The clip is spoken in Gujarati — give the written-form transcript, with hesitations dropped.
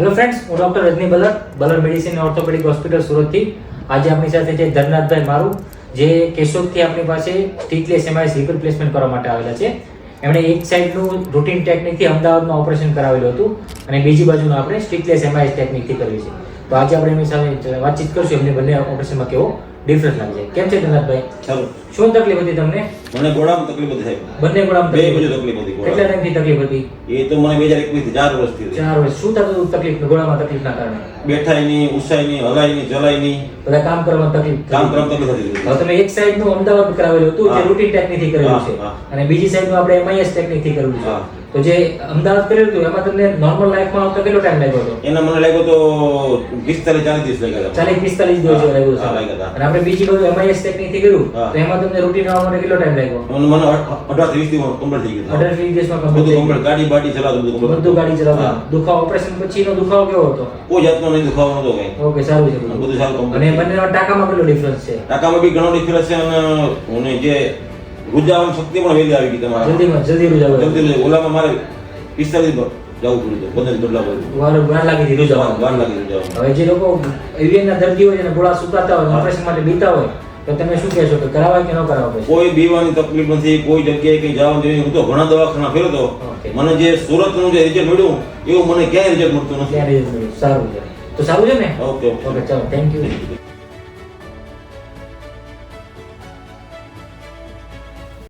હેલો ફ્રેન્ડ્સ, હું ડોક્ટર રજની બલર મેડિસિન ઓર્થોપેડિક હોસ્પિટલ સુરતથી. આજે આપણી સાથે છે ધર્મનાથભાઈ મારું, જે કેશોદથી આપણી પાસે સ્ટીચલેસ એમઆઈએસ હિપ રિપ્લેસમેન્ટ કરવા માટે આવેલા છે. એમણે એક સાઈડનું રૂટીન ટેકનિકથી અમદાવાદમાં ઓપરેશન કરાવેલું હતું અને બીજી બાજુનું આપણે સ્ટીચલેસ એમઆઈએસ ટેકનિકથી કર્યું છે. તો આજે આપણે એમની સાથે વાતચીત કરશું, એમને બંને ઓપરેશનમાં કેવો ડિફરન્સ લાગે છે. કેમ છે ધર્મનાથભાઈ? ચાલો. શું તકલીફ હતી તમને? મને ગોળામાં તકલીફ હતી સાહેબ. બંને ગોળામાં બે તકલીફ? બાજુ તકલીફ હતી. કેટલા ટાઈમથી તકલીફ હતી? એ તો મને 2021 થી 4 વર્ષથી હતી. 4 વર્ષ. શું થતું હતું તકલીફ? ગોળામાં તકલીફના કારણે બેઠાય નહીં, ઉસાય નહીં, હલાય નહીં, ચલાય નહીં, બધા કામ કરવામાં તકલીફ થતી. કામ કરવામાં તકલીફ હતી. હવે તમે એક સાઈડ નું અમદાવાદ કરાવેલું હતું, જે હા. રૂટીન ટેકનિકથી કરેલું છે, હા. અને બીજી સાઈડ નું આપણે એમઆઈએસ ટેકનિકથી કરેલું છે. હા. તો જે અમદાવાદ કરેલું હતું એમાં તમને નોર્મલ લાઈફમાં આવતા કેટલો ટાઈમ લાગ્યો હતો? એના મને લાગ્યો તો 45-40 દિવસ લાગ્યા હતા. 40-45 દિવસ જેવો લાગ્યો હા, છે. લાગ્યા હતા. અને આપણે બીજી બાજુ એમઆઈએસ ટેકનિકથી કર્યું હા. તો એમાં તમને રૂટીન આવવા માટે કેટલો ટાઈમ લાગ્યો? મને 18 થી 20 દિવસ કમ્પ્લીટ થઈ ગયું. 18-20 દિવસમાં બધું complete થઈ કમ્પ્લીટ, ગાડી બાડી ચલાવતું બધું ગયું. complete. બધું ગાડી ચલાવતા. હા. દુખાવો ઓપરેશન પછીનો દુખાવો કેવો હતો? કોઈ જાતનો નહીં, દુખાવો નતો કઈ. ઓકે, સારું છે બધું. બધું સારું complete. અને બંનેના ટાંકામાં કેટલો ડિફરન્સ છે? ટાંકામાં બી ઘણો ડિફરન્સ છે અને જે ગુજાવાની શક્તિ પણ વહેલી આવી ગઈ તમારા. જલ્દી રૂજાવો. જલ્દી ઓલામાં મારે 45 જવું પડ્યું હતું, 15 બદલાવ પડ્યું. વાર લાગી હતી રૂજાવામાં. વાર લાગી જવાનું. હવે જે લોકો એવિયનના દર્દી હોય અને ગોળા સુકાતા હોય, ઓપરેશન માટે બીતા હોય, તો તમે શું કહેશો કે કરાવાય કે ન કરાવવા પછી? કોઈ બીવાની તકલીફ નથી, કોઈ જગ્યાએ કઈ જવાનું જોઈએ. હું તો ઘણા દવાખાના ફેરતો, Okay. મને જે સુરતનું જે રિઝલ્ટ મળ્યું એવું મને ક્યાંય રિઝલ્ટ મળતું નથી. સારું છે. તો સારું છે ને? ઓકે ઓકે ઓકે, ચાલો, થેન્ક યુ.